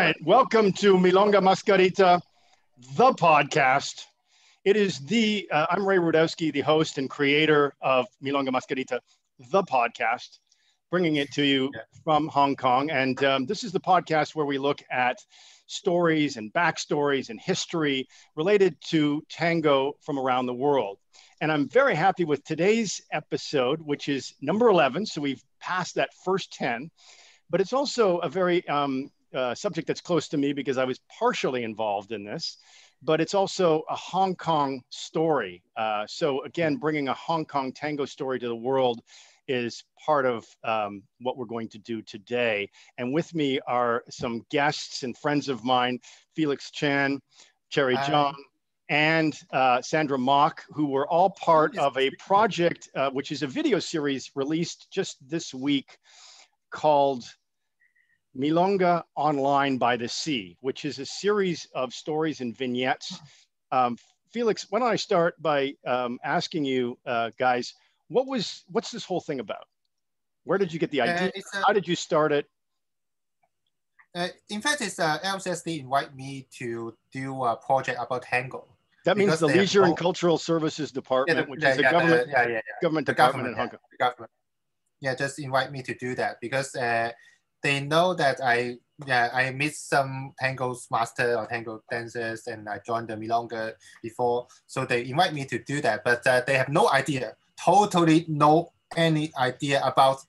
right, welcome to Milonga Mascarita, the podcast. It is I'm Ray Rudowski, the host and creator of Milonga Mascarita, the podcast, bringing it to you from Hong Kong. And this is the podcast where we look at stories and backstories and history related to tango from around the world. And I'm very happy with today's episode, which is number 11. So we've passed that first 10, but it's also a very subject that's close to me because I was partially involved in this, but it's also a Hong Kong story. So again, bringing a Hong Kong tango story to the world is part of what we're going to do today. And with me are some guests and friends of mine, Felix Chan, Cherry John, and Sandra Mock, who were all part of a project, which is a video series released just this week called Milonga Online by the Sea, which is a series of stories and vignettes. Felix, why don't I start by asking you guys, what's this whole thing about? Where did you get the idea? How did you start it? In fact, it's LCSD invite me to do a project about tango. That means the Leisure and Cultural Services Department, which is a government department in Hong Kong. Government. Yeah, just invite me to do that because they know that I meet some tango master or tango dancers, and I joined the Milonga before, so they invite me to do that. But they have no idea, totally no any idea about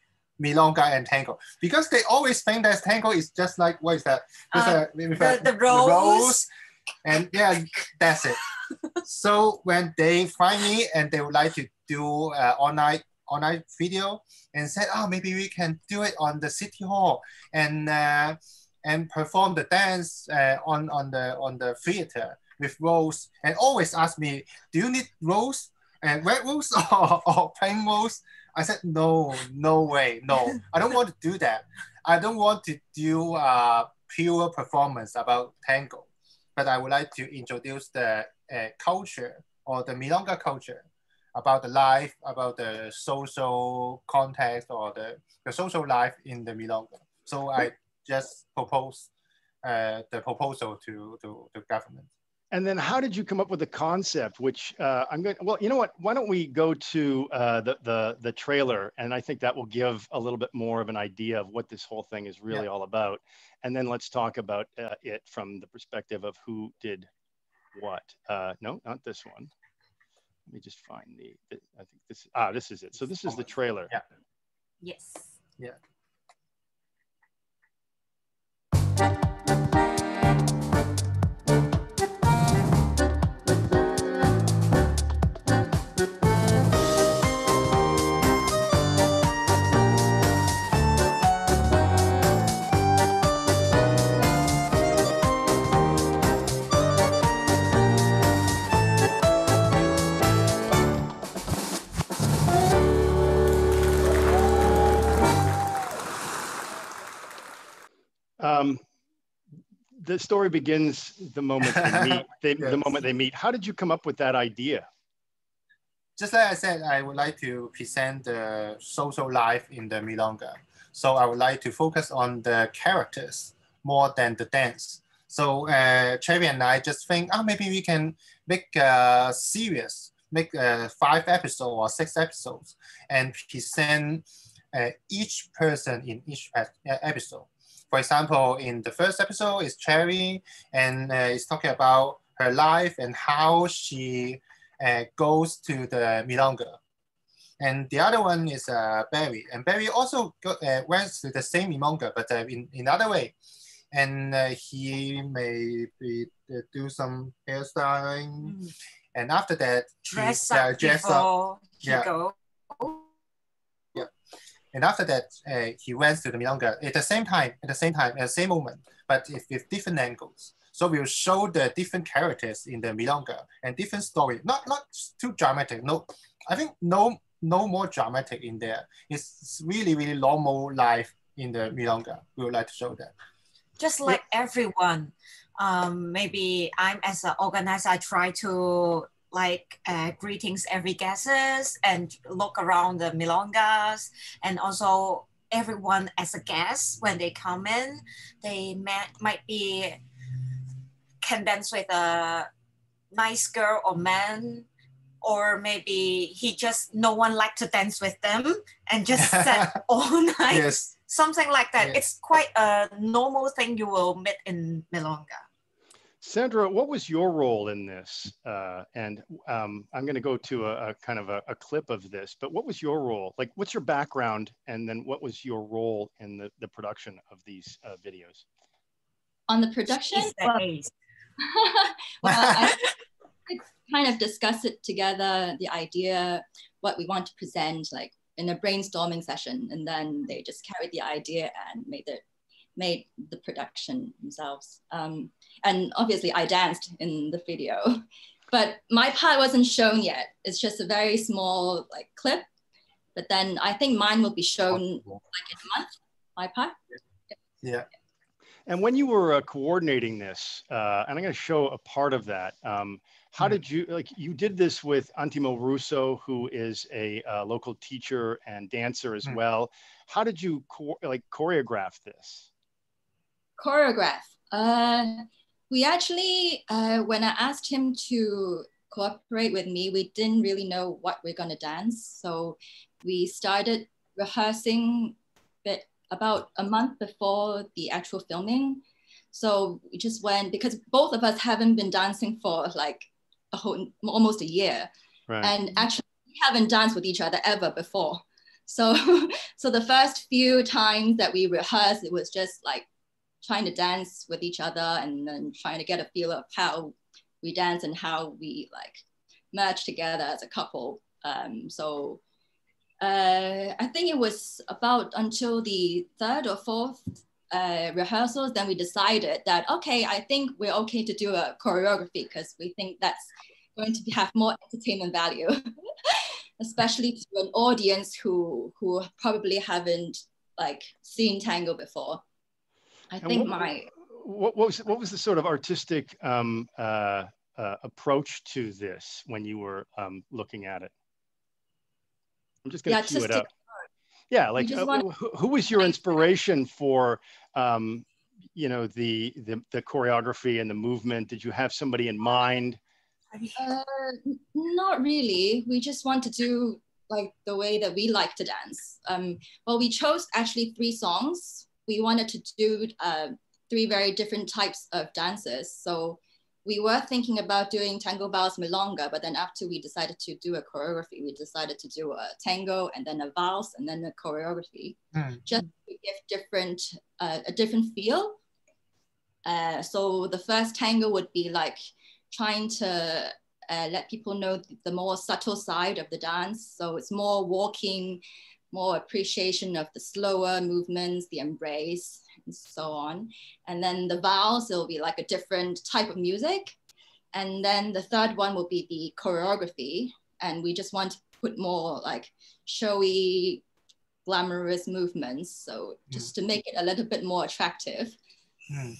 Milonga and tango, because they always think that tango is just like, what is that? The rose. And yeah, that's it. So when they find me and they would like to do online video and said, oh, maybe we can do it on the city hall and perform the dance on the theater with rose, and always ask me, do you need rose and red rose or plain rose? I said, no way, no. I don't want to do that. I don't want to do pure performance about tango, but I would like to introduce the culture or the Milonga culture, about the life, about the social context or the social life in the Milonga. So I just proposed the proposal to the government. And then how did you come up with the concept, which well, you know what, why don't we go to the trailer, and I think that will give a little bit more of an idea of what this whole thing is really all about. And then let's talk about it from the perspective of who did what. No, not this one. Let me just find I think this is it. So this is the trailer. Yeah. Yes. Yeah. The story begins the moment they meet. The moment they meet. How did you come up with that idea? Just like I said, I would like to present the social life in the Milonga. So I would like to focus on the characters more than the dance. So Cherry and I just think, maybe we can make a series, make 5 episodes or 6 episodes, and present each person in each episode. For example, in the first episode is Cherry, and it's talking about her life and how she goes to the Milonga. And the other one is Barry, and Barry also went to the same Milonga, but in another way. And he may do some hairstyling, and after that, dress up. Go. And after that, he went to the Milonga at the same time, at the same moment, but with different angles. So we'll show the different characters in the Milonga and different story. Not too dramatic. No, I think no more dramatic in there. It's really, really normal life in the Milonga. We would like to show that. Just like everyone, maybe I'm as an organizer, I try to greetings every guests and look around the Milongas, and also everyone as a guest when they come in. They might be can dance with a nice girl or man, or maybe he just no one like to dance with them and just sat all night. Yes. Something like that. Yes. It's quite a normal thing you will meet in Milonga. Sandra, what was your role in this? I'm going to go to a kind of a clip of this, but what was your role? Like, what's your background? And then what was your role in the production of these videos? On the production? I kind of discussed it together, the idea, what we want to present, like in a brainstorming session. And then they just carried the idea and made the production themselves. And obviously I danced in the video, but my part wasn't shown yet. It's just a very small like clip, but then I think mine will be shown like in a month, my part. Yeah. And when you were coordinating this, and I'm going to show a part of that, how did you, like, you did this with Antimo Russo, who is a local teacher and dancer as well. How did you choreograph this? Choreograph. We actually, when I asked him to cooperate with me, we didn't really know what we're gonna dance. So we started rehearsing about a month before the actual filming. So we just went, because both of us haven't been dancing for like almost a year. Right. And actually we haven't danced with each other ever before. So, so the first few times that we rehearsed, it was just like trying to dance with each other and then trying to get a feel of how we dance and how we like merge together as a couple. I think it was about until the third or fourth rehearsals, then we decided that, okay, I think we're okay to do a choreography because we think that's going to have more entertainment value, especially to an audience who probably haven't like seen tango before. I think what was the sort of artistic approach to this when you were looking at it? I'm just going to cue it up. Yeah, like who was your inspiration for you know, the choreography and the movement? Did you have somebody in mind? Not really. We just want to do like the way that we like to dance. Well, we chose actually 3 songs. We wanted to do 3 very different types of dances. So we were thinking about doing tango, vals, milonga, but then after we decided to do a choreography, we decided to do a tango and then a vals and then a choreography, just to give a different feel. So the first tango would be like trying to let people know the more subtle side of the dance. So it's more walking, more appreciation of the slower movements, the embrace, and so on. And then the vals, it'll be like a different type of music. And then the third one will be the choreography. And we just want to put more like showy, glamorous movements. So just to make it a little bit more attractive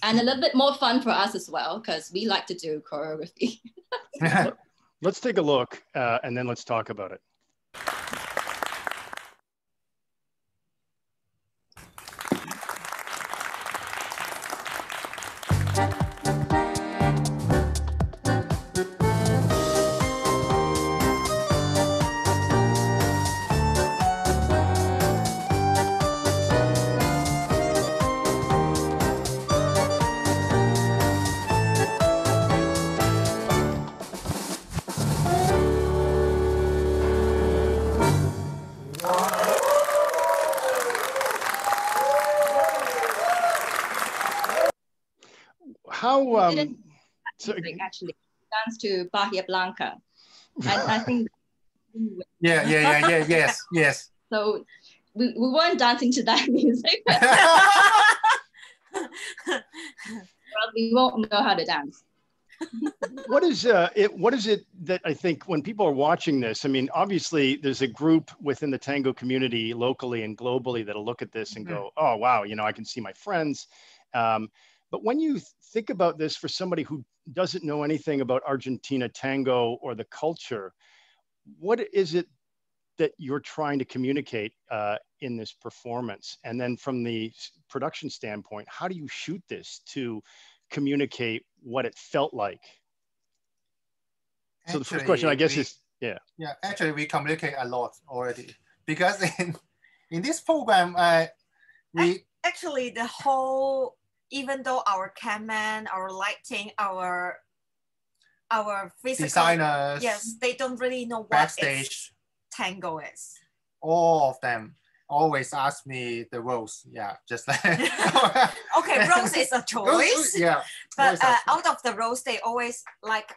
and a little bit more fun for us as well, because we like to do choreography. Let's take a look and then let's talk about it. How so, actually dance to Bahia Blanca, and I think yes. So we weren't dancing to that music. Well, we won't know how to dance. What is it that I think when people are watching this, I mean, obviously there's a group within the tango community locally and globally that'll look at this and go, oh, wow, you know, I can see my friends. But when you think about this for somebody who doesn't know anything about Argentina tango or the culture, what is it that you're trying to communicate in this performance? And then from the production standpoint, how do you shoot this to communicate what it felt like? So the first question, I guess, is, yeah. Yeah, actually, we communicate a lot already, because in this program, we... Actually, the whole, even though our cameraman, our lighting, our physical designers, yes, they don't really know what backstage tango is. All of them always ask me the roles. Yeah, just like... Okay, roles is a choice. Yeah. But out of the roles, they always like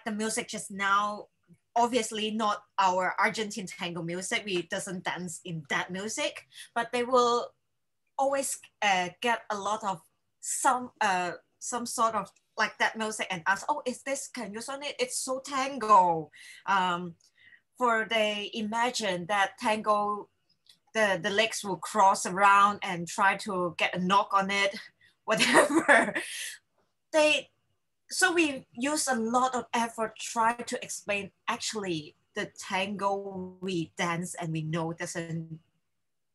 the music just now. Obviously not our Argentine tango music. We doesn't dance in that music, but they will always get a lot of some sort of like that music and ask, oh, is this, can you sing it? It's so tango. For they imagine that tango, the legs will cross around and try to get a knock on it, whatever. So we use a lot of effort try to explain actually the tango we dance and we know doesn't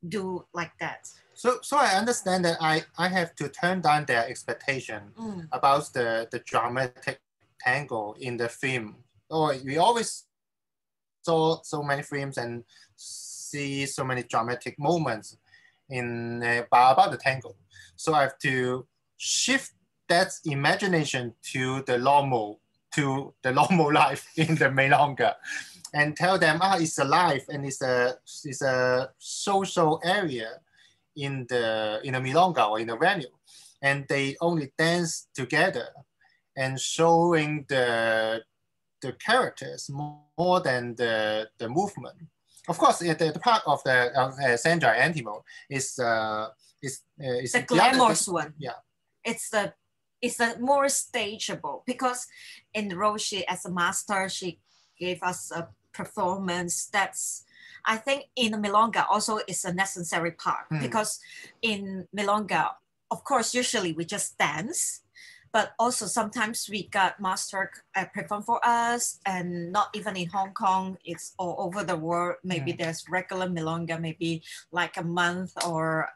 do like that. So I understand that I have to turn down their expectation about the dramatic tango in the film. Or we always saw so many films and see so many dramatic moments about the tango. So I have to shift that imagination to the normal life in the Milonga, and tell them, it's a life and it's a social area in the Milonga or in the venue, and they only dance together and showing the characters more than the movement. Of course, the part of the Sandra Antimo is the glamorous one. Yeah, it's the more stageable, because in Roshi as a master, she gave us a performance that's, I think in the Milonga also is a necessary part, because in Milonga, of course, usually we just dance, but also sometimes we got master perform for us, and not even in Hong Kong, it's all over the world. Maybe there's regular Milonga, maybe like a month or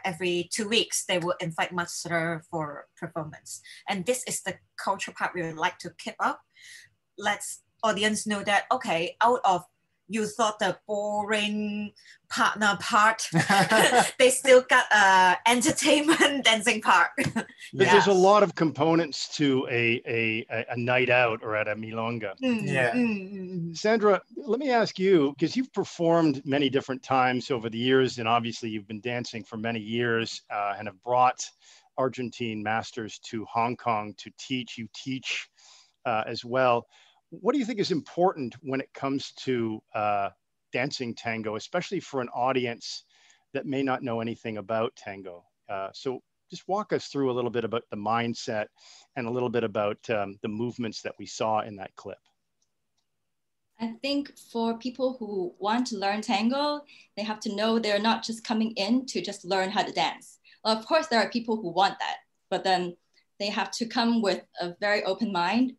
every 2 weeks, they will invite master for performance. And this is the culture part we would like to keep up. Let's audience know that, okay, out of you thought the boring partner part, they still got entertainment dancing part. There's a lot of components to a night out or at a Milonga. Sandra, let me ask you, because you've performed many different times over the years, and obviously you've been dancing for many years and have brought Argentine masters to Hong Kong to teach. You teach as well. What do you think is important when it comes to dancing tango, especially for an audience that may not know anything about tango? So just walk us through a little bit about the mindset and a little bit about the movements that we saw in that clip. I think for people who want to learn tango, they have to know they're not just coming in to just learn how to dance. Well, of course, there are people who want that, but then they have to come with a very open mind.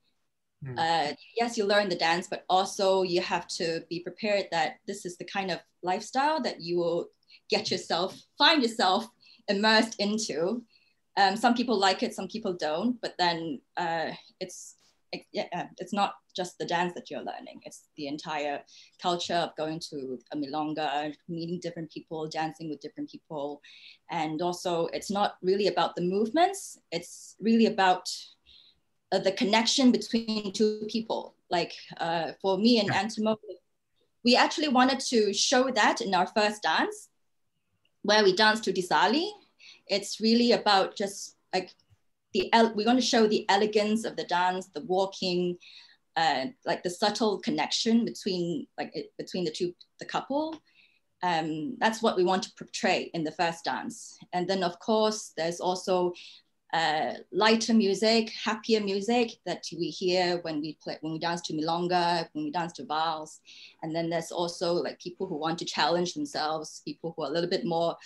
Yes, you learn the dance, but also you have to be prepared that this is the kind of lifestyle that you will find yourself immersed into. Some people like it, some people don't, but then it's not just the dance that you're learning. It's the entire culture of going to a Milonga, meeting different people, dancing with different people. And also it's not really about the movements. It's really about the connection between two people. Like for me and Antimo, we actually wanted to show that in our first dance, where we danced to Disali. It's really about just like we're going to show the elegance of the dance, the walking, like the subtle connection between the couple. That's what we want to portray in the first dance. And then of course, there's also lighter music, happier music that we hear when we dance to Milonga, when we dance to Vals. And then there's also like people who want to challenge themselves, people who are a little bit more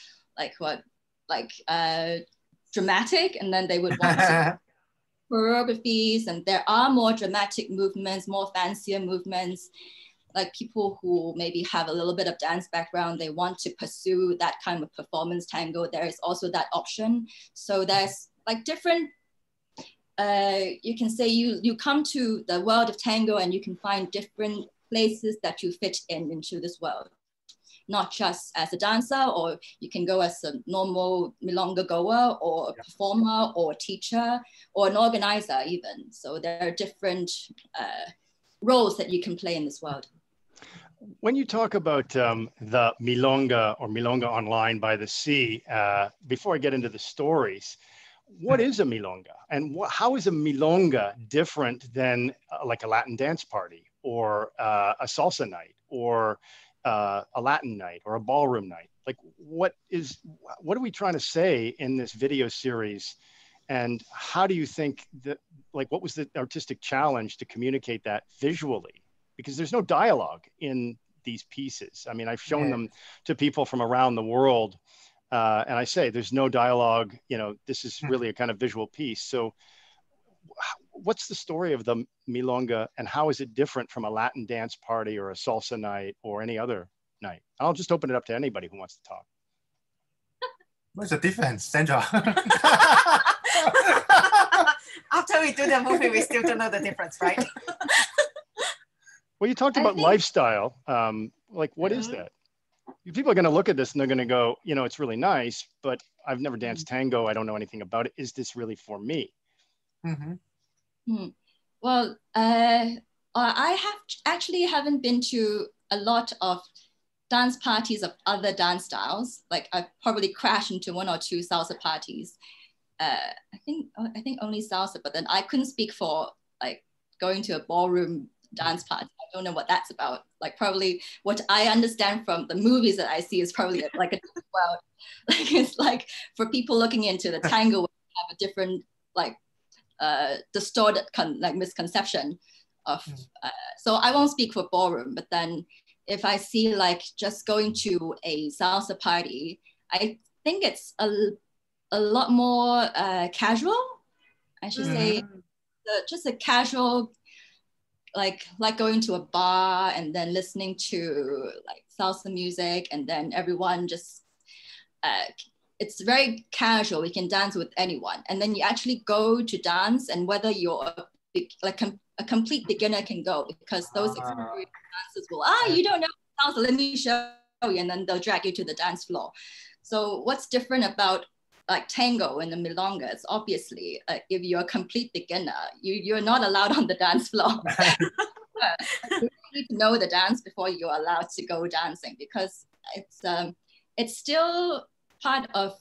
dramatic, and then they would want to choreographies, and there are more dramatic movements, more fancier movements. like people who maybe have a little bit of dance background, they want to pursue that kind of performance tango, there is also that option. So there's like different, you can say you come to the world of tango and you can find different places that you fit into this world. Not just as a dancer, or you can go as a normal milonga goer, or a performer, or a teacher, or an organizer even. So there are different roles that you can play in this world. When you talk about the Milonga or Milonga Online by the Sea, before I get into the stories, what is a Milonga? And how is a Milonga different than like a Latin dance party, or a salsa night, or a Latin night, or a ballroom night? Like, what are we trying to say in this video series? And how do you think that, like, what was the artistic challenge to communicate that visually? Because there's no dialogue in these pieces. I mean, I've shown them to people from around the world, and I say there's no dialogue. You know, this is really a kind of visual piece. So what's the story of the Milonga, and how is it different from a Latin dance party or a salsa night or any other night? I'll just open it up to anybody who wants to talk. What's the difference, Sandra? After we do the movie, we still don't know the difference, right? Well, you talked about lifestyle. Like, what is that? People are going to look at this and they're going to go, you know, it's really nice, but I've never danced tango. I don't know anything about it. Is this really for me? Well, I haven't been to a lot of dance parties of other dance styles. Like, I've probably crashed into one or two salsa parties. I think only salsa, but then I couldn't speak for like going to a ballroom dance party. I don't know what that's about. Like, probably what I understand from the movies that I see is probably like a different world. Like, it's like for people looking into the tango, we have a different like distorted misconception of. So I won't speak for ballroom, but then if I see like just going to a salsa party, I think it's a lot more casual, I should say. Just a casual, like going to a bar and then listening to like salsa music, and then everyone just, it's very casual. We can dance with anyone. And then you actually go to dance, and whether you're a complete beginner can go, because those experienced dancers will, you don't know salsa, let me show you, and then they'll drag you to the dance floor. So what's different about like tango and the milonga, it's obviously if you're a complete beginner, you're not allowed on the dance floor. You need to know the dance before you're allowed to go dancing, because it's still part of,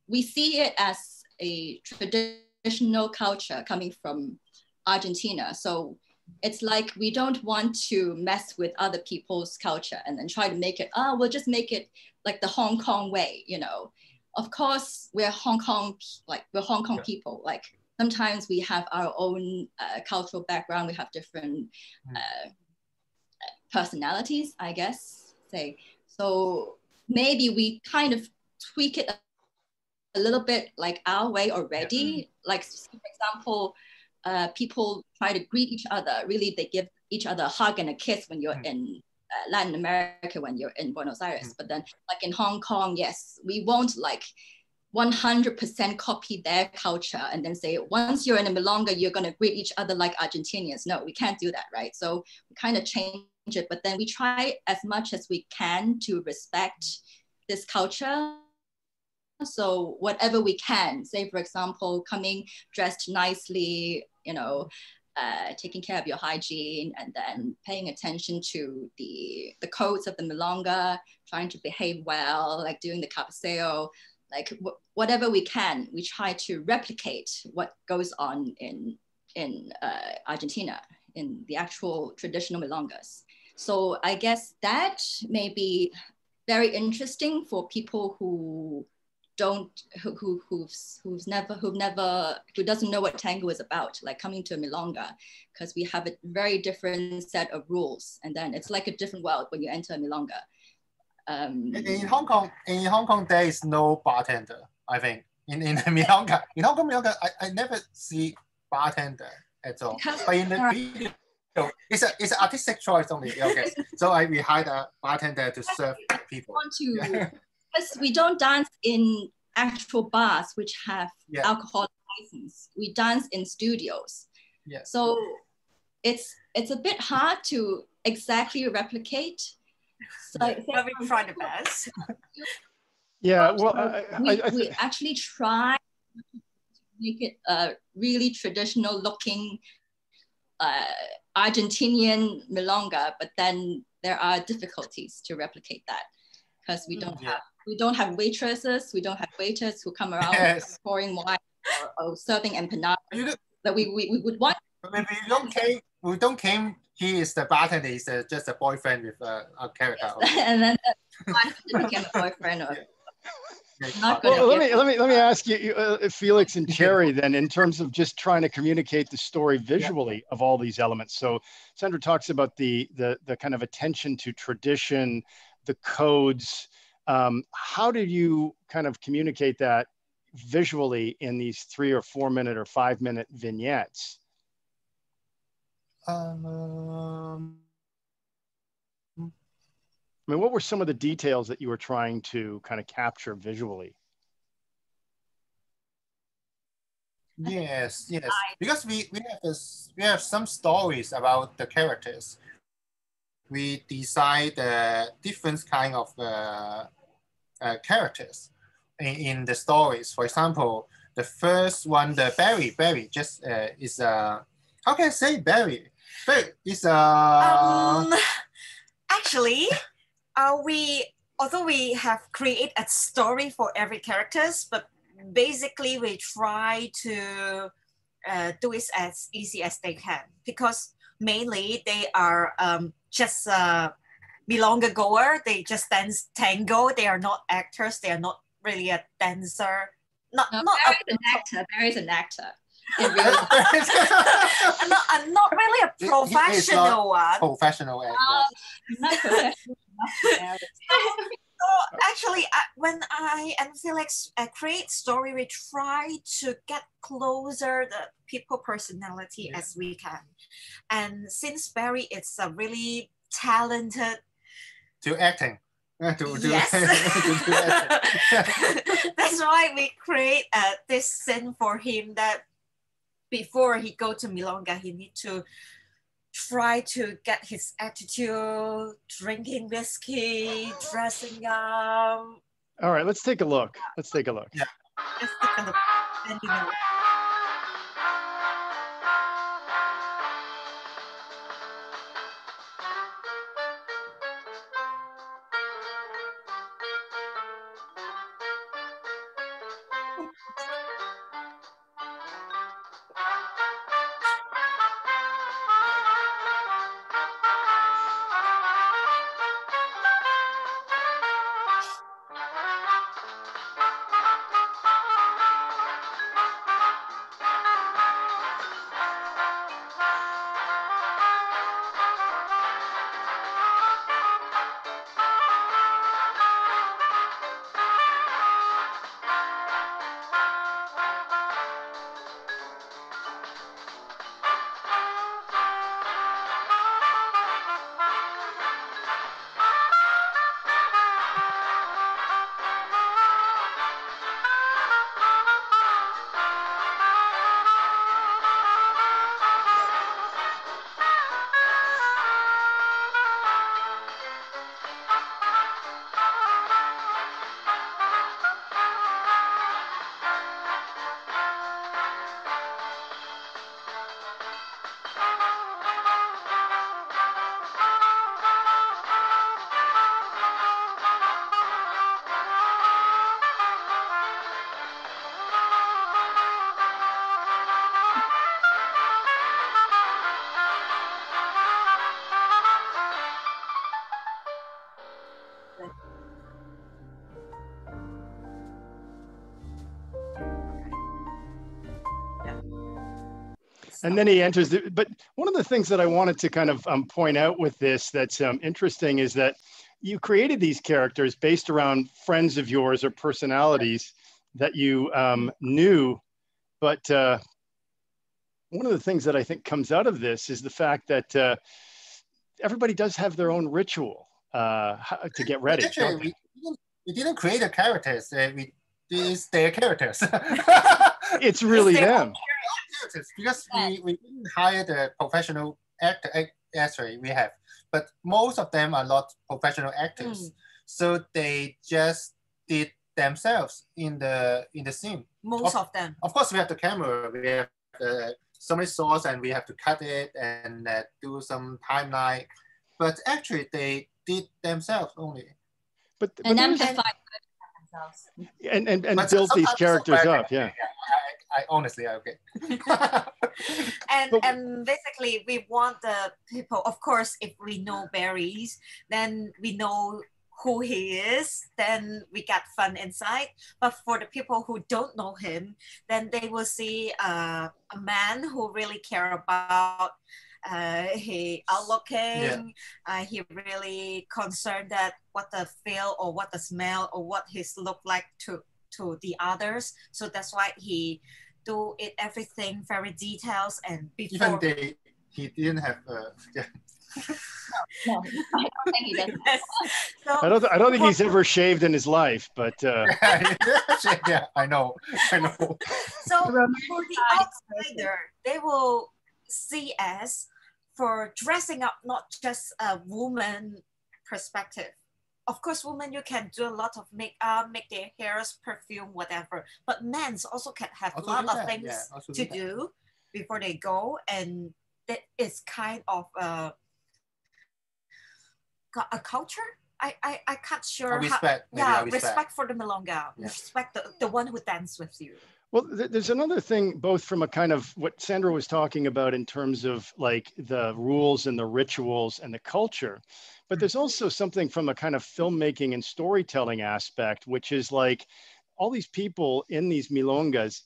we see it as a traditional culture coming from Argentina. So it's like we don't want to mess with other people's culture and then try to make it, we'll just make it like the Hong Kong way, you know. Of course, we're Hong Kong people. Like, sometimes we have our own cultural background. We have different personalities, I guess. So maybe we kind of tweak it a little bit like our way already. Like, for example, people try to greet each other. Really, they give each other a hug and a kiss when you're in Latin America, when you're in Buenos Aires. But then like in Hong Kong, yes, we won't like 100% copy their culture and then say, once you're in a milonga, you're going to greet each other like Argentinians. No, we can't do that, right? So we kind of change it, but then we try as much as we can to respect this culture. So whatever we can, say for example, coming dressed nicely, you know, taking care of your hygiene, and then paying attention to the codes of the milonga, trying to behave well, like doing the cabeceo, like whatever we can, we try to replicate what goes on in Argentina, in the actual traditional milongas. So I guess that may be very interesting for people who who doesn't know what tango is about, like coming to a milonga, because we have a very different set of rules, and then it's like a different world when you enter a milonga. In Hong Kong, there is no bartender. I think in Milonga, I never see bartender at all. But in the video, So it's an artistic choice only. Okay. So we hired a bartender to serve people. Because we don't dance in actual bars which have alcohol license. We dance in studios. Yes. So it's a bit hard to exactly replicate. So but we try the best. Yeah, well, we actually try to make it a really traditional looking Argentinian milonga, but then there are difficulties to replicate that because we don't have waitresses, we don't have waiters who come around pouring wine or serving empanadas. That we would want. When we don't came. He is the bartender. He's just a boyfriend with a character. And then the became a boyfriend. Well, let me ask you, Felix and Cherry, then, in terms of just trying to communicate the story visually of all these elements. So Sandra talks about the kind of attention to tradition, the codes. How did you kind of communicate that visually in these 3 or 4 minute or 5 minute vignettes? I mean, what were some of the details that you were trying to kind of capture visually? Yes, because we have some stories about the characters. We design the different kind of characters in the stories. For example, the first one, the Barry just is how can I say Barry? Barry is actually. Although we have created a story for every characters, but basically we try to do it as easy as they can because mainly they are just milonga goer. They just dance tango. They are not actors. They are not really a dancer. Barry's an actor. I'm not really a professional one. Professional actor. Not professional. So actually, when I and Felix create story, we try to get closer the people personality as we can. And since Barry is a really talented to acting. Yes. That's why we create this scene for him that before he go to Milonga, he need to try to get his attitude, drinking whiskey, dressing up. All right, let's take a look. Yeah. Let's take a look. And, you know, And then he enters but one of the things that I wanted to kind of point out with this that's interesting is that you created these characters based around friends of yours or personalities that you knew, but one of the things that I think comes out of this is the fact that everybody does have their own ritual to get ready. Actually, we didn't create the characters. It's their characters. It's really them. Because we didn't hire the professional actor. Actually, we have, but most of them are not professional actors. So they just did themselves in the scene. Most of them. Of course, we have the camera. We have so many shots, and we have to cut it and do some timeline. But actually, they did themselves only. But and amplify themselves. And build these characters up. Yeah. I honestly, okay. and basically, we want the people. Of course, if we know Barry's, then we know who he is, then we get fun inside. But for the people who don't know him, then they will see a man who really care about he outlooking. He really concerned that what the feel or what the smell or what his look like to the others. So that's why he do it everything very details and before. Even he didn't have No, I don't think he does. Yes. So, I don't think he's ever shaved in his life, but yeah, I know. So for the outsider, they will see us for dressing up not just a woman perspective. Of course, women, you can do a lot of makeup, make their hairs, perfume, whatever. But men also can have a lot of things to do before they go, and that is kind of a culture. I can't sure. Respect for the Milonga. Respect the one who dance with you. Well, there's another thing, both from a kind of what Sandra was talking about in terms of like the rules and the rituals and the culture, but there's also something from a kind of filmmaking and storytelling aspect, which is like all these people in these milongas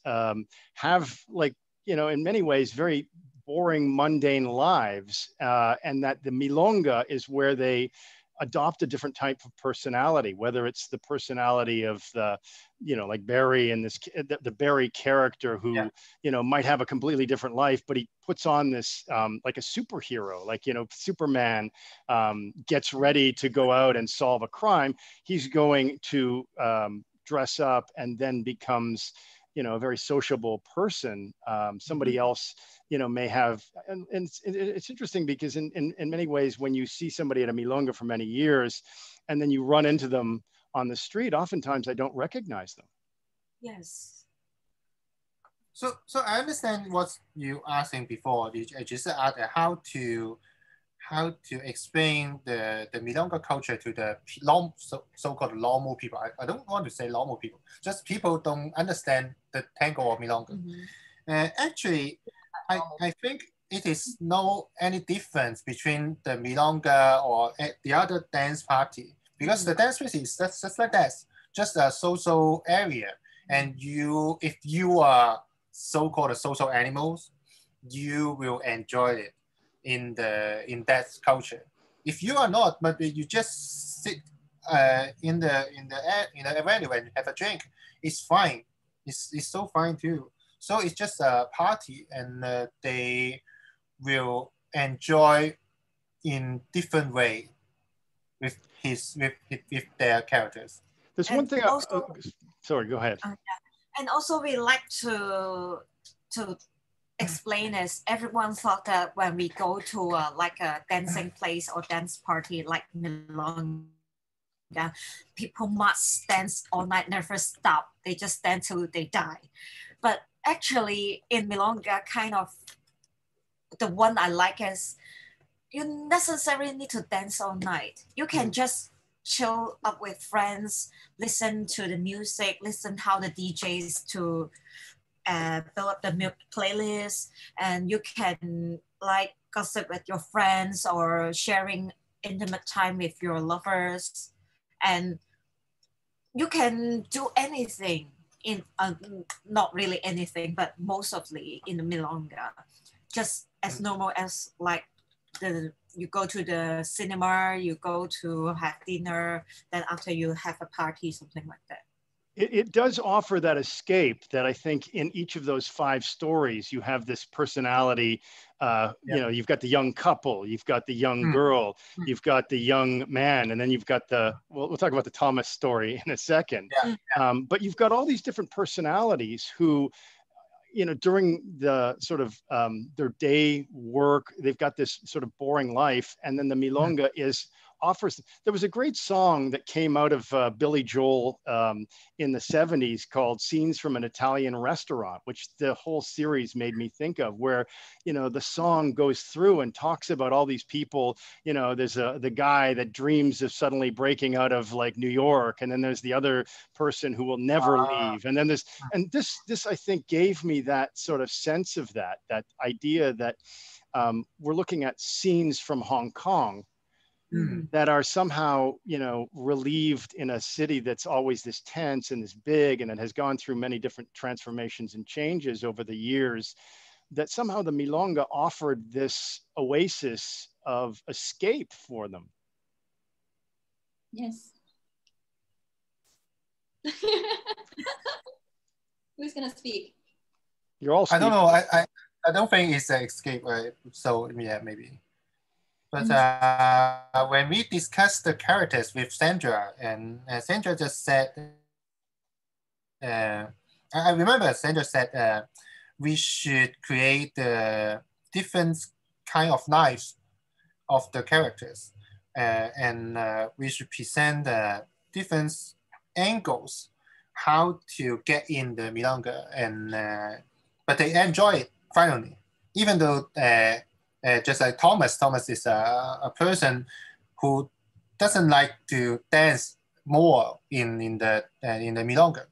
have like, you know, in many ways, very boring, mundane lives, and that the milonga is where they adopt a different type of personality, whether it's the personality of the, you know, like Barry and the Barry character who, you know, might have a completely different life, but he puts on this like a superhero, like, you know, Superman gets ready to go out and solve a crime. He's going to dress up and then becomes, you know, a very sociable person. Somebody else, you know, may have, and it's interesting because in many ways, when you see somebody at a milonga for many years, and then you run into them on the street, oftentimes I don't recognize them. Yes. So I understand what you asking before. You just asked how to explain the milonga culture to the so-called normal people. I don't want to say normal people, just people don't understand the tango or milonga. Actually, I think it is no any difference between the milonga or the other dance party, because the dance party is just like that, just a social area. And if you are so-called social animals, you will enjoy it in that culture. If you are not, but you just sit in the avenue and have a drink, it's fine. It's so fine too. So it's just a party, and they will enjoy in different way with their characters. There's one thing. Sorry, go ahead. And also, we like to explain is everyone thought that when we go to like a dancing place or dance party like Milonga, people must dance all night, never stop. They just dance till they die. But actually in Milonga, kind of the one I like is you necessarily need to dance all night. You can just chill up with friends, listen to the music, listen how the DJs to build up the playlist, and you can like gossip with your friends or sharing intimate time with your lovers, and you can do anything in not really anything, but mostly in the Milonga, just as normal as like you go to the cinema, you go to have dinner, then after you have a party, something like that. It does offer that escape that I think in each of those 5 stories, you have this personality. You know, you've got the young couple, you've got the young girl, you've got the young man, and then you've got the, well, we'll talk about the Thomas story in a second. But you've got all these different personalities who, you know, during the sort of their day work, they've got this sort of boring life. And then the Milonga offers, there was a great song that came out of Billy Joel in the 70s called Scenes from an Italian Restaurant, which the whole series made me think of, where, you know, the song goes through and talks about all these people. You know, there's the guy that dreams of suddenly breaking out of like New York, and then there's the other person who will never leave, and then this I think gave me that sort of sense of that idea that we're looking at scenes from Hong Kong that are somehow, you know, relieved in a city that's always this tense and this big, and it has gone through many different transformations and changes over the years, that somehow the Milonga offered this oasis of escape for them. Yes. Who's gonna speak? You're all speaking. I don't know. I don't think it's an escape. So yeah, maybe. But when we discussed the characters with Sandra, and Sandra just said, I remember Sandra said we should create different kind of lives of the characters, and we should present different angles how to get in the Milonga, and but they enjoy it finally, even though. Just like Thomas is a person who doesn't like to dance more in the Milonga,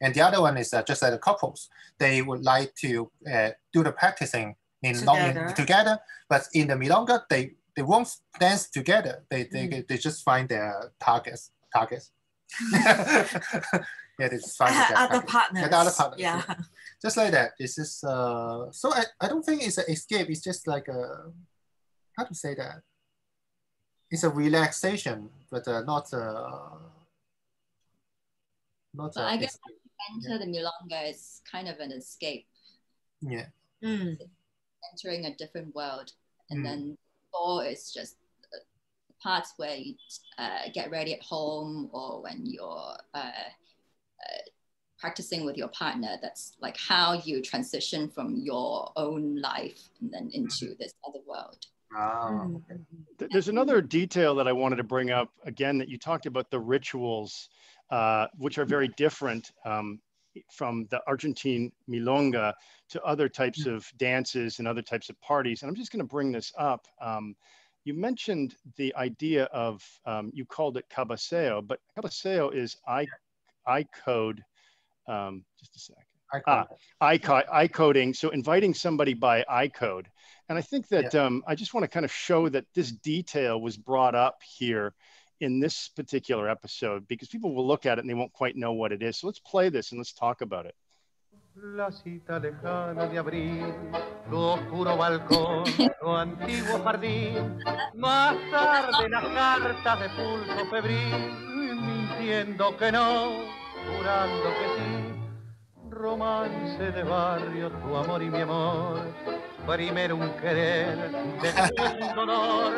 and the other one is just like the couples. They would like to do the practicing together, but in the Milonga they won't dance together. They just find their targets. Yeah, they just find other partners. Yeah. Just like that. It's just so I don't think it's an escape. It's just like a, how to say that? It's a relaxation, but not I guess enter the Milonga is kind of an escape. Yeah. Entering a different world, and then four is just the parts where you get ready at home, or when you're practicing with your partner. That's like how you transition from your own life and then into this other world. There's another detail that I wanted to bring up again, that you talked about the rituals, which are very different from the Argentine Milonga to other types of dances and other types of parties. And I'm just going to bring this up. You mentioned the idea of, you called it cabaseo, but cabaseo is I code. Just a second. I coding. So inviting somebody by I code. And I think that I just want to kind of show that this detail was brought up here in this particular episode, because people will look at it and they won't quite know what it is. So let's play this and let's talk about it. La cita lejana de abril, tu oscuro balcón, tu antiguo jardín, más tarde las cartas de pulso febril, mintiendo que no, jurando que sí, romance de barrio, tu amor y mi amor, primero un querer, después un dolor,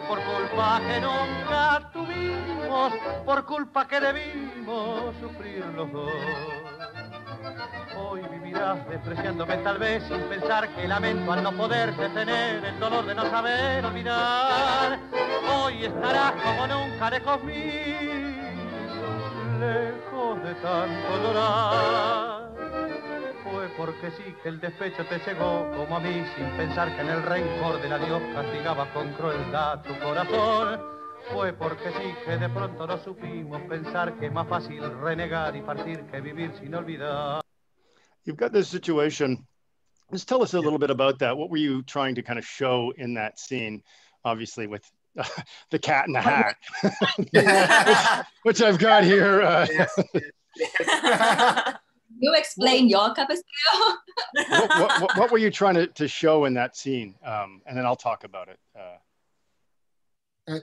por culpa que nunca tuvimos, por culpa que debimos sufrir los dos. Hoy vivirás despreciándome tal vez, sin pensar que lamento al no poder detener el dolor de no saber olvidar. Hoy estarás como nunca lejos mío, lejos de tanto llorar. Fue porque sí que el despecho te cegó como a mí, sin pensar que en el rencor del adiós castigaba con crueldad tu corazón. Fue porque sí que de pronto no supimos pensar que es más fácil renegar y partir que vivir sin olvidar. You've got this situation. Just tell us a little bit about that. What were you trying to kind of show in that scene? Obviously with the cat in the hat, which I've got here. You explain your cabaseo. What were you trying to show in that scene? And then I'll talk about it.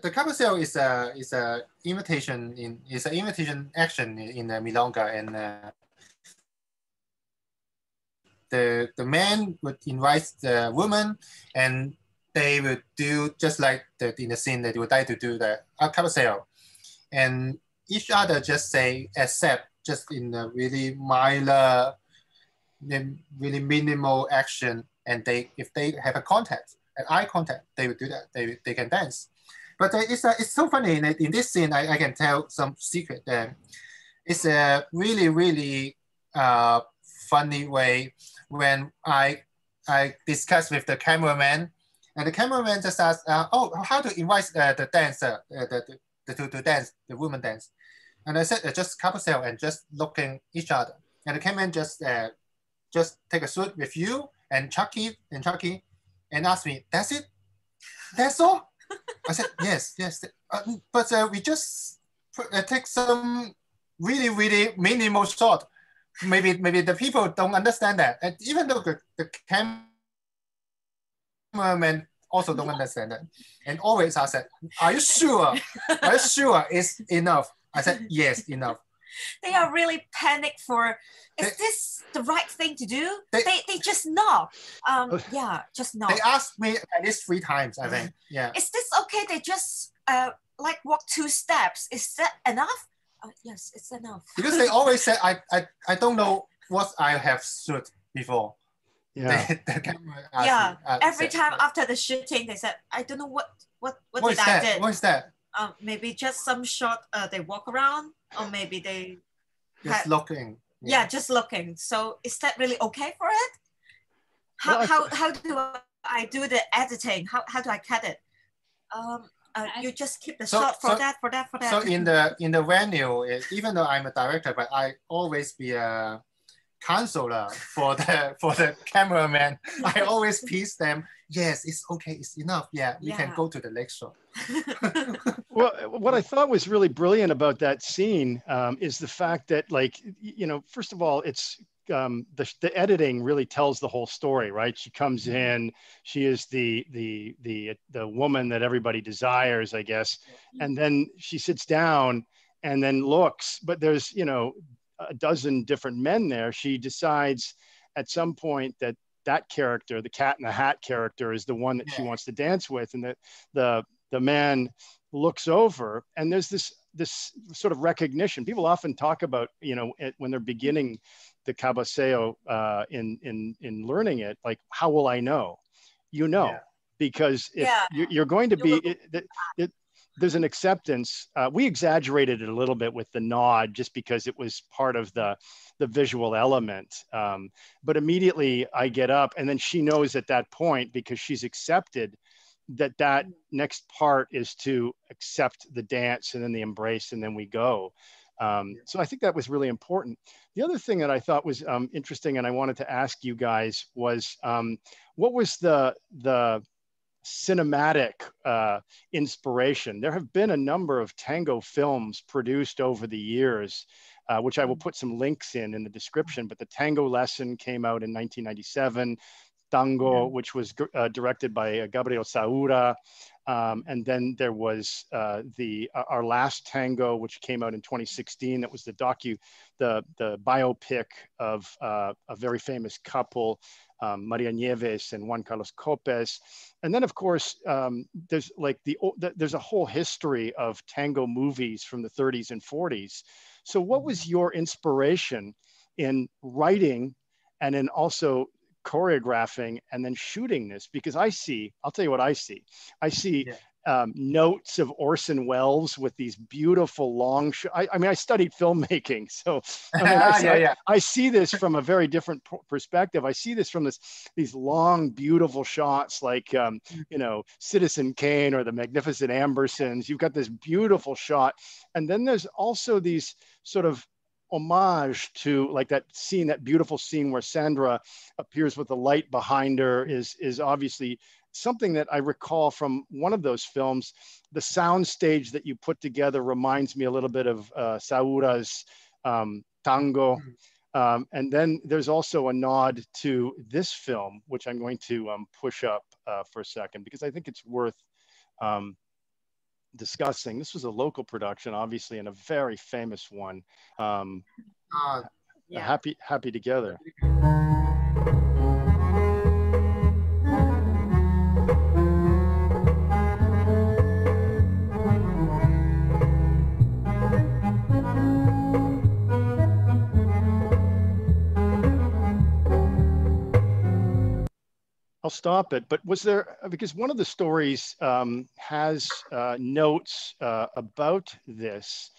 the carousel is a invitation is an invitation action in the milonga, and the man would invite the woman, and they would do just like in the scene that they would like to do the carousel, and each other just say accept just in a really minor, really minimal action, and if they have a contact, an eye contact, they would do that. They can dance. But it's so funny in this scene. I can tell some secret there. It's a really funny way when I discuss with the cameraman, and the cameraman just asks, oh, how to invite the dancer, to dance, the woman dance. And I said, just carousel and just looking each other. And the cameraman just take a suit with you and Chucky, and ask me, that's it? That's all? I said, yes. But we just take some really minimal shot. Maybe the people don't understand that. And even though the cameraman also don't understand that. And always I said, are you sure? Are you sure it's enough? I said, yes, enough. They are really panicked for, is this the right thing to do? They just nod. Yeah, just nod. They asked me at least 3 times, I think. Yeah. Is this okay? They just like walk 2 steps. Is that enough? Yes, it's enough. Because they always said, I don't know what I have shoot before. Yeah. The camera every time after the shooting, they said, I don't know what did I did. What is that? Maybe just some shot they walk around, or maybe they just looking. Yeah, just looking. So is that really okay for it? How do I do the editing? How do I cut it? You just keep the shot for that. So in the venue, even though I'm a director, but I always be a counselor for the cameraman. I always tease them. Yes, it's okay. It's enough. Yeah, we can go to the next shot. Well, what I thought was really brilliant about that scene is the fact that, like, first of all, it's the editing really tells the whole story, right? She comes in, she is the woman that everybody desires, I guess, and then she sits down and then looks, but there's a dozen different men there. She decides at some point that character, the Cat in the Hat character, is the one that she wants to dance with, and the man looks over, and there's this sort of recognition. People often talk about, when they're beginning the cabaseo in learning it, like, how will I know? Because if you're going to be, there's an acceptance. We exaggerated it a little bit with the nod just because it was part of the visual element. But immediately I get up, and then she knows at that point, because she's accepted, that next part is to accept the dance and then the embrace, and then we go. So I think that was really important. The other thing that I thought was interesting, and I wanted to ask you guys, was what was the cinematic inspiration? There have been a number of tango films produced over the years, which I will put some links in the description, but the Tango Lesson came out in 1997. Tango, which was directed by Gabriel Saura. And then there was Our Last Tango, which came out in 2016. That was the biopic of a very famous couple, Maria Nieves and Juan Carlos Copes. And then, of course, there's like there's a whole history of tango movies from the 30s and 40s. So what was your inspiration in writing and then also choreographing and then shooting this? Because I'll tell you what I see. I see notes of Orson Welles with these beautiful long I mean, I studied filmmaking, so I see this from a very different perspective. I see this from these long, beautiful shots, like Citizen Kane or the Magnificent Ambersons. You've got this beautiful shot, and then there's also these sort of homage to, like, that beautiful scene where Sandra appears with the light behind her is obviously something that I recall from one of those films. The sound stage that you put together reminds me a little bit of Saura's Tango. And then there's also a nod to this film, which I'm going to push up for a second, because I think it's worth discussing. This was a local production, obviously, and a very famous one. Happy Together. I'll stop it. But was there, because one of the stories has notes about this.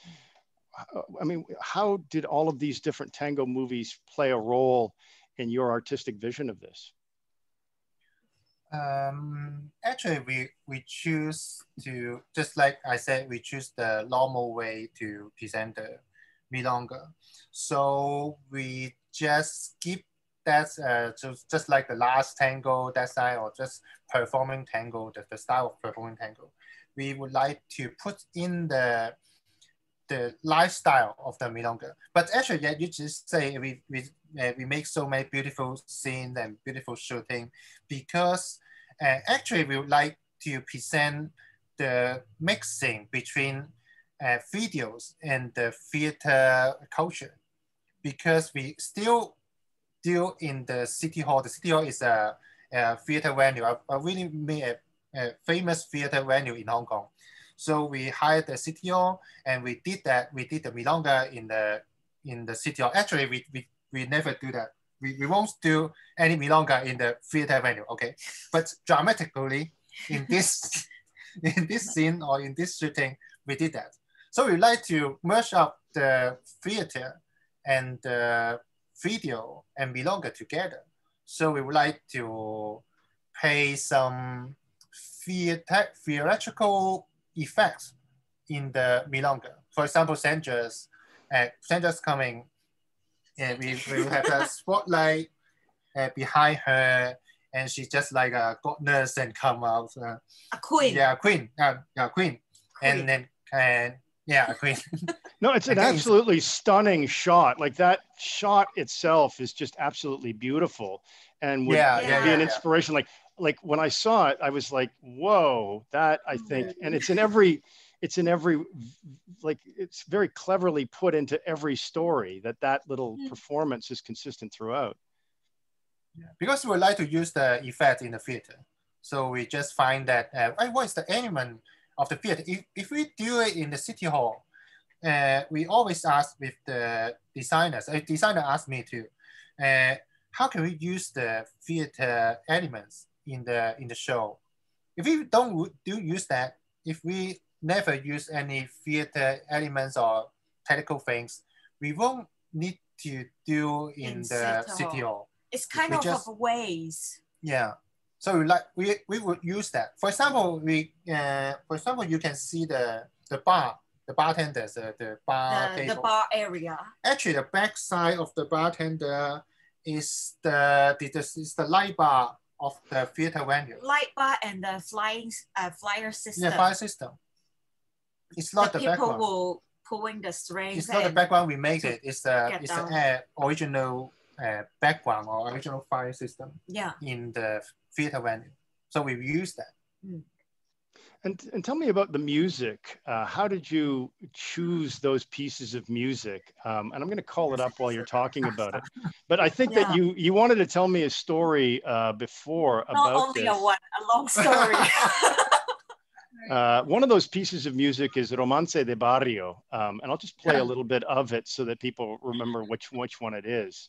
I mean, how did all of these different tango movies play a role in your artistic vision of this? Actually, we choose to, just like I said, we choose the normal way to present the milonga. So we just skip that, just like the last tango, that style, or just performing tango, the style of performing tango. We would like to put in the lifestyle of the milonga. But actually, yeah, you just say we make so many beautiful scenes and beautiful shooting because actually we would like to present the mixing between videos and the theater culture, because we still do in the City Hall. The City Hall is a theater venue, a really famous theater venue in Hong Kong. So we hired the City Hall and we did that. We did the milonga in the City Hall. Actually, we never do that. We won't do any milonga in the theater venue, okay? But dramatically, in this scene or in this shooting, we did that. So we like to merge up the theater and the video and milonga together. So we would like to pay some theatrical effects in the milonga. For example, Sandra's coming, and we will have a spotlight behind her, and she's just like a goddess and come out. A queen. Yeah, a queen. Queen. And then a queen. No, it's an absolutely stunning shot. Like that shot itself is just absolutely beautiful, and would be an inspiration. Like when I saw it, I was like, whoa, that I think, and it's in every, like, it's very cleverly put into every story that little performance is consistent throughout. Yeah. Because we like to use the effect in the theater. So we just find that, what is the element of the theater? If we do it in the City Hall, we always ask with the designers, a designer asked me too, how can we use the theater elements in the show? If we don't use that, if we never use any theater elements or technical things, we won't need to do in the City Hall. It's kind of ways. Yeah. So we would use that. For example, you can see the bar, the bartenders, the bar table. The bar area. Actually, the back side of the bartender is the light bar of the theater venue. Light bar and the flyer system. Yeah, flyer system. It's not the background. People will pulling the strings. It's not the background we make it. It's the original background or original fire system in the theater venue. So we use that. And tell me about the music. How did you choose those pieces of music? And I'm going to call it up while you're talking about it. But I think that you wanted to tell me a story before about this. Not only a long story. One of those pieces of music is Romance de Barrio. And I'll just play a little bit of it so that people remember which one it is.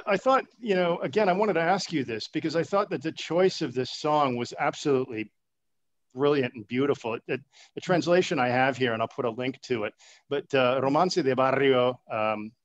I thought, you know, again, I wanted to ask you this because I thought that the choice of this song was absolutely brilliant and beautiful. The translation I have here, and I'll put a link to it, but Romance de Barrio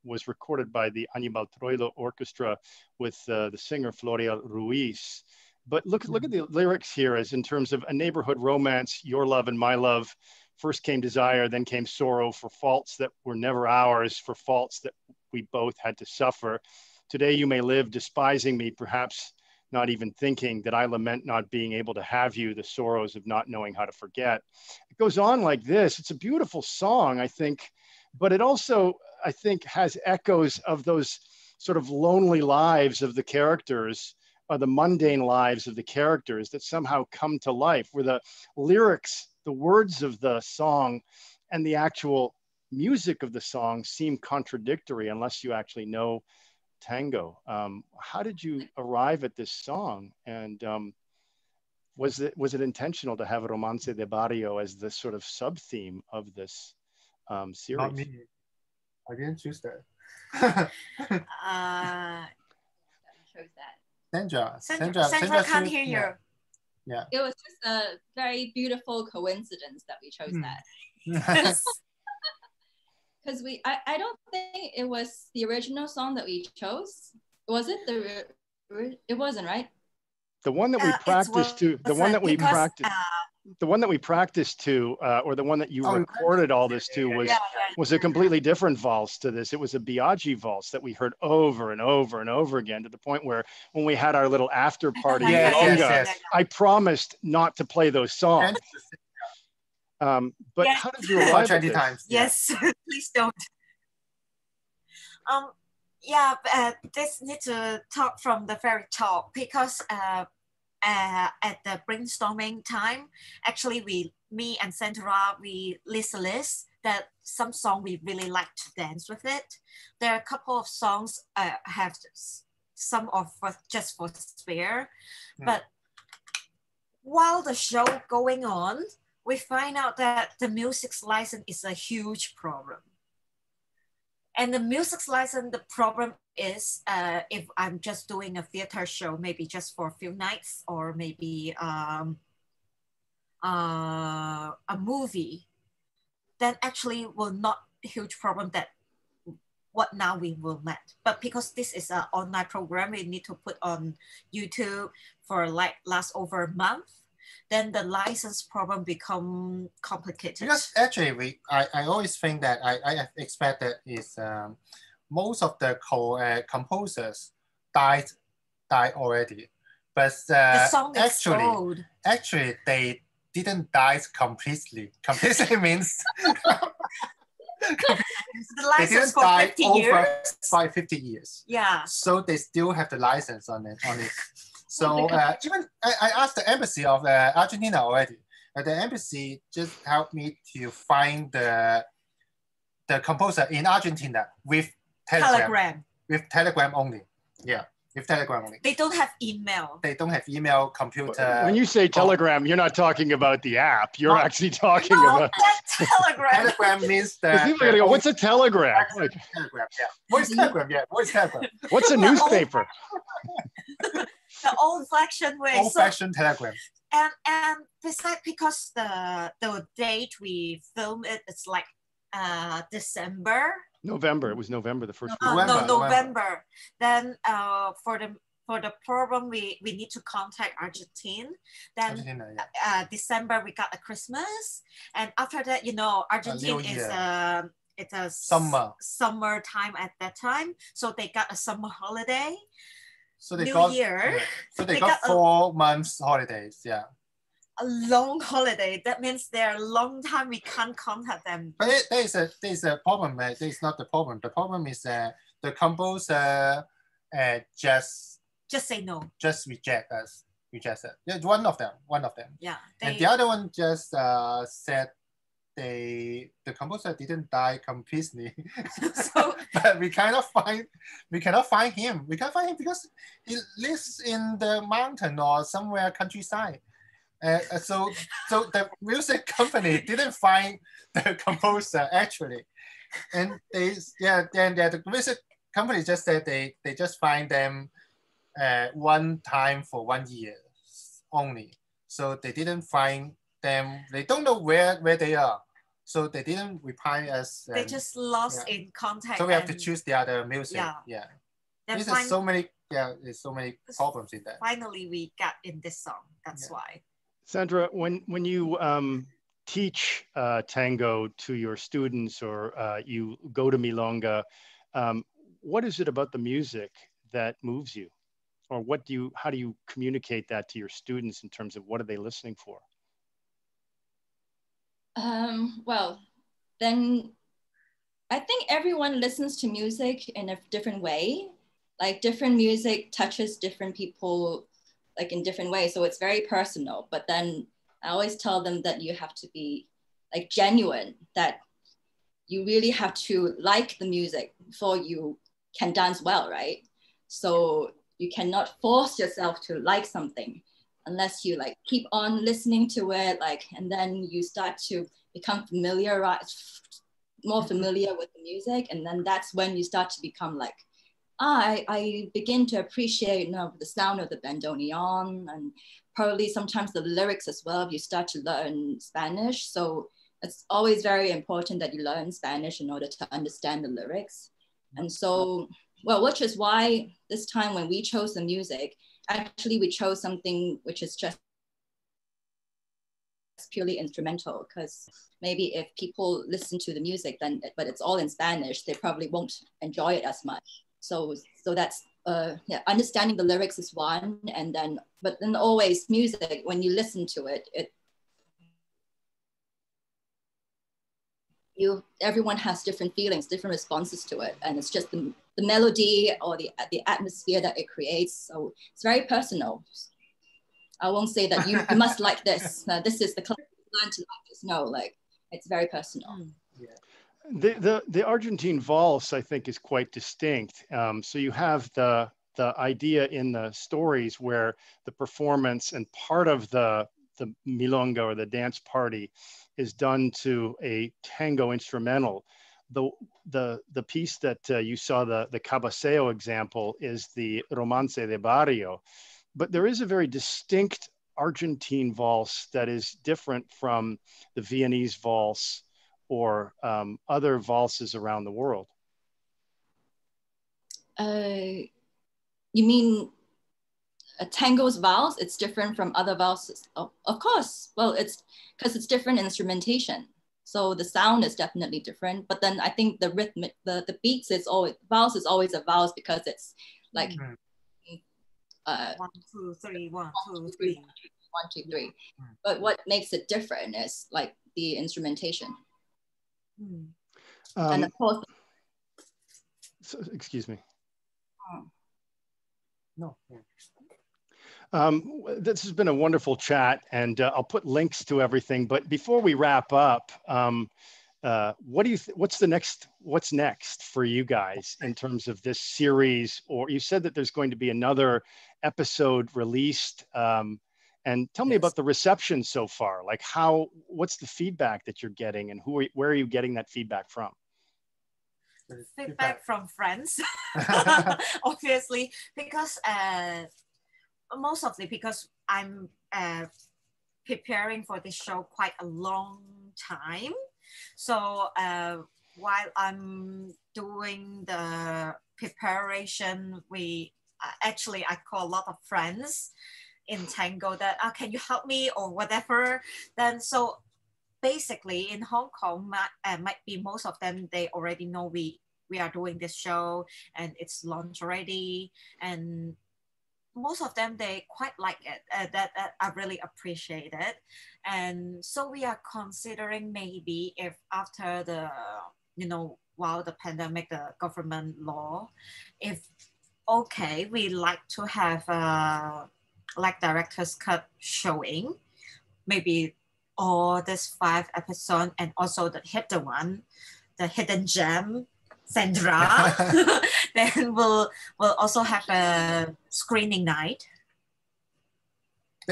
was recorded by the Aníbal Troilo Orchestra with the singer Floria Ruiz. But look at the lyrics here as in terms of a neighborhood romance, your love and my love. First came desire, then came sorrow for faults that were never ours, for faults that we both had to suffer. Today you may live despising me, perhaps not even thinking that I lament not being able to have you, the sorrows of not knowing how to forget. It goes on like this. It's a beautiful song, I think, but it also, I think, has echoes of those sort of lonely lives of the characters, or the mundane lives of the characters that somehow come to life, where the lyrics, the words of the song and the actual music of the song seem contradictory unless you actually know Tango. How did you arrive at this song? And was it intentional to have Romance de Barrio as the sort of sub-theme of this series? Not me. I didn't choose that. Chose that. Sandra can't hear you. Yeah. It was just a very beautiful coincidence that we chose that. Because I don't think it was the original song that we chose. Was it it wasn't, right? The one that we practiced to, the one that we practiced, the one that we practiced to, or the one that you recorded all this to was a completely different valse to this. It was a Biaggi valse that we heard over and over and over again, to the point where when we had our little after party in Milonga, I promised not to play those songs. But how did you arrive at this? Yes, please don't. This need to talk from the very top, because at the brainstorming time, actually me and Sandra, we list a list that some song we really like to dance with it. There are a couple of songs have some of just for spare, but while the show going on, we find out that the music's license is a huge problem. And the music's license, the problem is if I'm just doing a theater show, maybe just for a few nights, or maybe a movie, then actually will not a huge problem that what now we will met. But because this is an online program, we need to put on YouTube for like last over a month, then the license problem become complicated. Because actually, I always think that I expect that is most of the composers died already, but the song actually they didn't die completely. Completely means the license for 50 years. 50 years. Yeah. So they still have the license on it. So even I asked the embassy of Argentina already. The embassy just helped me to find the composer in Argentina with Telegram. With Telegram only. Yeah, with Telegram only. They don't have email. They don't have email, computer. When you say Telegram, you're not talking about the app. You're actually talking about Telegram. Telegram means that. People are gonna go, what's a telegram? Like, telegram, yeah. What is Telegram? Yeah, what is Telegram? What's a newspaper? The old-fashioned way. Old-fashioned Telegram. And besides, because the date we film it, it's like December. November. It was November, the first week. November. Then for the problem, we need to contact Argentine. Then Argentina, yeah. December we got a Christmas, and after that, Argentine is it's a summer time at that time, so they got a summer holiday. So they New Year. Yeah. So they got 4 months holidays. Yeah. A long holiday. That means they're a long time we can't contact them. But there's a problem. That is not the problem. The problem is the composer just say no. Just reject us. Reject it. Yeah, one of them. Yeah. And the other one just said the composer didn't die completely. So, but we cannot find him. We can't find him because he lives in the mountain or somewhere countryside. So the music company didn't find the composer actually, and then the music company just said they just find them one time for 1 year only. So they didn't find them. They don't know where they are. So they didn't reply us. They just lost in contact. So we have to choose the other music. Yeah. There's so many. Yeah, there's so many problems in that. Finally, we got in this song. That's why. Sandra, when you teach tango to your students or you go to Milonga, what is it about the music that moves you? Or how do you communicate that to your students in terms of what are they listening for? Well, then I think everyone listens to music in a different way. Like different music touches different people like in different ways. So it's very personal. But then I always tell them that you have to be like genuine, that you really have to like the music before you can dance well, right? So you cannot force yourself to like something unless you like keep on listening to it, like, and then you start to become more familiar with the music. And then that's when you start to become like, I begin to appreciate, you know, the sound of the bandoneon and probably sometimes the lyrics as well. You start to learn Spanish. So it's always very important that you learn Spanish in order to understand the lyrics. And so, well, which is why this time when we chose the music, actually we chose something which is just purely instrumental, because maybe if people listen to the music then, but it's all in Spanish, they probably won't enjoy it as much. So that's understanding the lyrics is one, and then but then always music, when you listen to it, everyone has different feelings, different responses to it, and it's just the melody or the atmosphere that it creates. So it's very personal. I won't say that you must like this. This is the classic learn to like this. No, like it's very personal. Yeah. The Argentine valse, I think, is quite distinct. So you have the idea in the stories where the performance and part of the milonga or the dance party is done to a tango instrumental. The piece that you saw, the cabaseo example, is the romance de barrio. But there is a very distinct Argentine valse that is different from the Viennese valse or other valses around the world. You mean a tango's valse? It's different from other valses? Oh, of course. Well, it's because it's different instrumentation. So the sound is definitely different. But then I think the rhythmic, the beats is always, valse is always a valse because it's like 1, 2, 3, 1, 2, 3. 1, 2, 3. But what makes it different is like the instrumentation. And of course. So, excuse me. No. This has been a wonderful chat, and I'll put links to everything. But before we wrap up, what's next for you guys in terms of this series? Or you said that there's going to be another episode released, and tell me about the reception so far. Like what's the feedback that you're getting, and where are you getting that feedback from? Feedback from friends, obviously, because mostly because I'm preparing for this show quite a long time. So while I'm doing the preparation, I call a lot of friends in Tango that can you help me or whatever. Then so basically in Hong Kong, might be most of them, they already know we are doing this show and it's launched already, and most of them, they quite like it. That I really appreciate it. And so we are considering maybe if after while the pandemic, the government law, if we like to have like director's cut showing, maybe all this 5 episodes, and also the hidden gem, Sandra. Then we'll also have a screening night.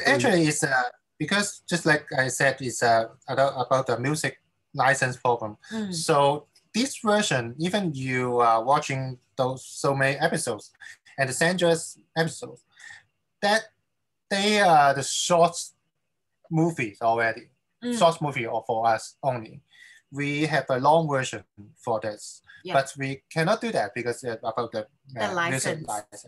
Actually, it's because just like I said, it's about the music license problem. So this version, even you are watching those so many episodes and the Sandra's episodes, that they are the short movies already. Short movie for us only. We have a long version for this, but we cannot do that because about the license.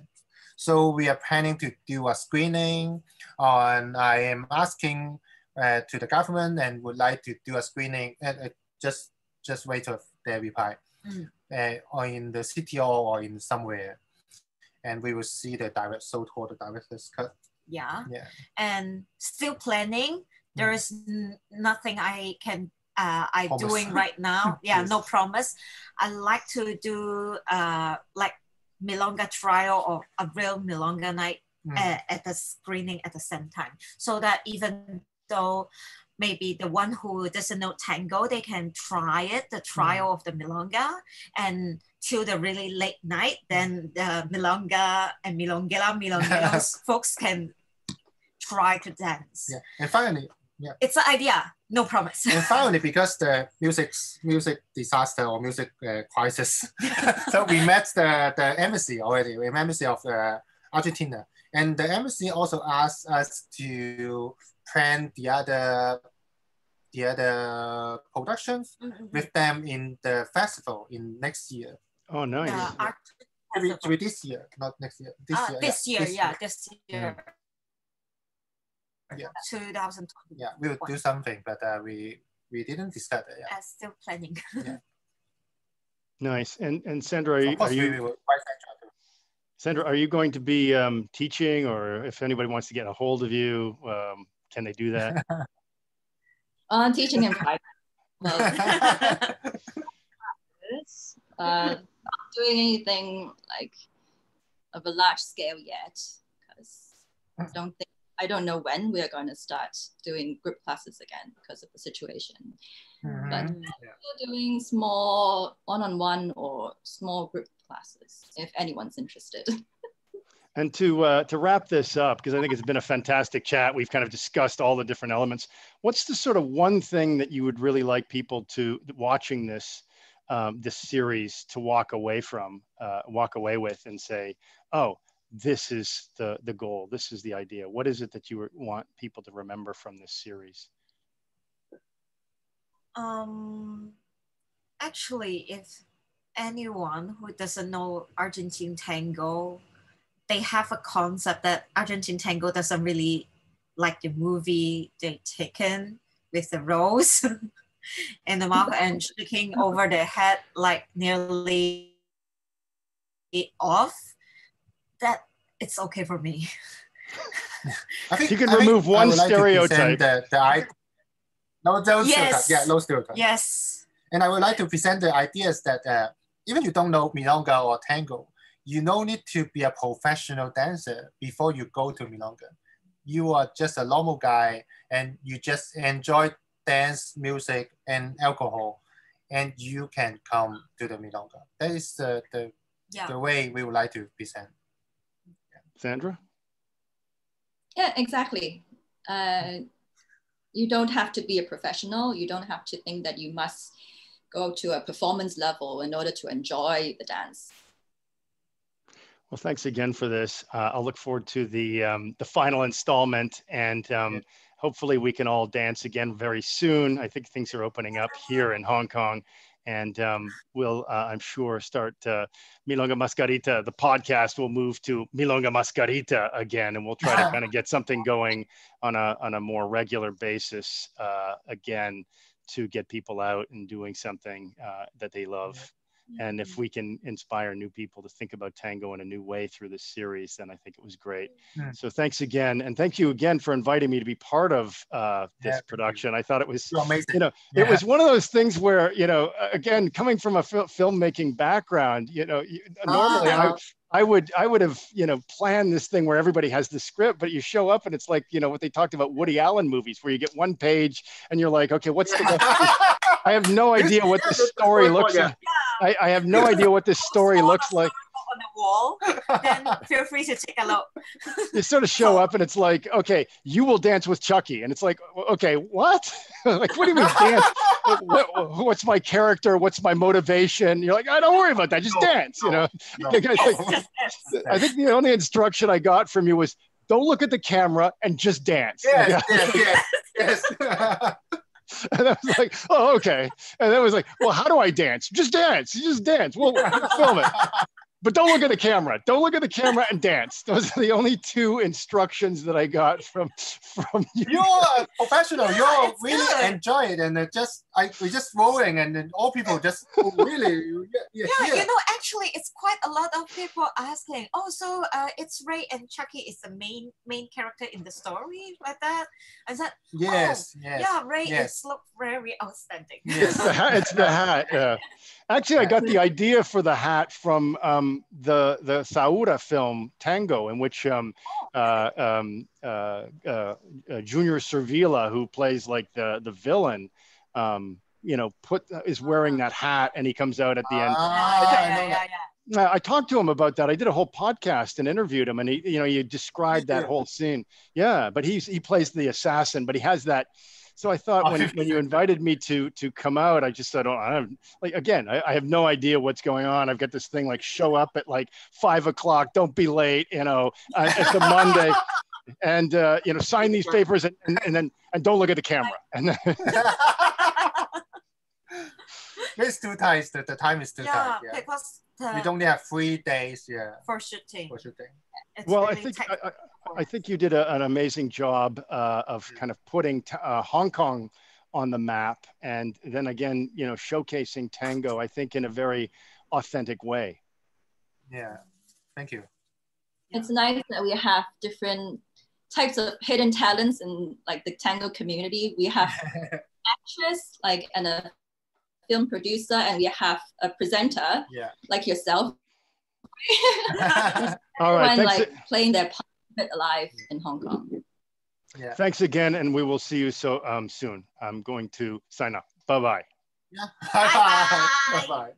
So we are planning to do a screening on, I am asking to the government and would like to do a screening and just wait for their reply or in the city hall or in somewhere. And we will see the so-called director's cut. Yeah. And still planning. There is nothing I can I'm doing right now. Yeah, no promise. I like to do like Milonga trial or a real Milonga night at the screening at the same time, so that even though maybe the one who doesn't know tango, they can try it, the trial of the Milonga, and till the really late night, then the Milonga and Milongeros folks can try to dance. Yeah, and finally, it's an idea, no promise. And finally, because the music disaster or music crisis, so we met the embassy already. We met the embassy of Argentina, and the embassy also asked us to plan the other productions with them in the festival in next year. Oh, nice. Maybe this year, not next year. This year. This year. Yeah. 2020. Yeah, we will do something, but we didn't discuss it. Yeah. Still planning. Yeah. Nice. And Sandra, are you Sandra, are you going to be teaching, or if anybody wants to get a hold of you, can they do that? Teaching in private. Well, not doing anything like of a large scale yet, because I don't know when we are going to start doing group classes again because of the situation. But we're doing small one-on-one or small group classes if anyone's interested. And to wrap this up, because I think it's been a fantastic chat, we've kind of discussed all the different elements. What's the sort of one thing that you would really like people to watching this this series to walk away with and say, oh, this is the goal, this is the idea? What is it that you want people to remember from this series? Actually, if anyone who doesn't know Argentine tango, they have a concept that Argentine tango doesn't really like the movie they taken with the rose in the mouth and shaking over their head like nearly off. That it's okay for me. I think you can remove one stereotype. No stereotypes. Yeah, no stereotypes. Yes. And I would like to present the ideas that even you don't know Milonga or tango, you don't need to be a professional dancer before you go to Milonga. You are just a normal guy and you just enjoy dance, music, and alcohol, and you can come to the Milonga. That is the way we would like to present. Sandra? Yeah, exactly. You don't have to be a professional. You don't have to think that you must go to a performance level in order to enjoy the dance. Well, thanks again for this. I'll look forward to the final installment, and hopefully we can all dance again very soon. I think things are opening up here in Hong Kong, and we'll, I'm sure, start Milonga Mascarita. The podcast will move to Milonga Mascarita again, and we'll try to kind of get something going on a more regular basis again, to get people out and doing something that they love. And if we can inspire new people to think about tango in a new way through this series, then I think it was great. So thanks again. And thank you again for inviting me to be part of this production. I thought it was, amazing. It was one of those things where, again, coming from a filmmaking background, normally I would have, planned this thing where everybody has the script, but you show up and it's like, what they talked about Woody Allen movies, where you get one page and you're like, okay, what's the I have no idea what this story looks like. I have no idea what this story looks like. on the wall, then feel free to take a look. You sort of show up and it's like, okay, you will dance with Chucky. And it's like, okay, what? Like, what do you mean dance? What's my character? What's my motivation? You're like, I don't worry about that. Just dance, you know? I think the only instruction I got from you was, don't look at the camera and just dance. Yes. And I was like, oh, okay. And then it was like, well, how do I dance? Just dance. You just dance. Well, film it. But don't look at the camera. Don't look at the camera and dance. Those are the only two instructions that I got from you. You're a professional. You really enjoy it, and we're just rolling, and then all people just really. Yeah, you know, actually, it's quite a lot of people asking. Oh, so it's Ray and Chucky is the main character in the story, like that. I said, yes. Yeah, Ray is look very outstanding. Yes. It's the hat. Yeah. Actually, I got the idea for the hat from the Saura film Tango, in which Junior Servila, who plays like the villain, you know, is wearing that hat, and he comes out at the end. I talked to him about that. I did a whole podcast and interviewed him, and he described that whole scene. Yeah, but he plays the assassin, but he has that. So I thought when you invited me to come out, I just said, I have no idea what's going on. I've got this thing like show up at like 5 o'clock. Don't be late, you know, it's a Monday, and you know, sign these papers and don't look at the camera. And then it's too tight. The time is too tight. Yeah, because we only have 3 days. Yeah, for shooting. Well, really I think you did an amazing job of kind of putting Hong Kong on the map, and then again, you know, showcasing tango, I think, in a very authentic way. Yeah, thank you. It's nice that we have different types of hidden talents in like the tango community. We have actress, like, and a film producer, and we have a presenter, like yourself. All right, like playing their part alive in Hong Kong. Yeah. Thanks again, and we will see you so soon. I'm going to sign up. Bye-bye. Yeah. Bye-bye. Bye-bye.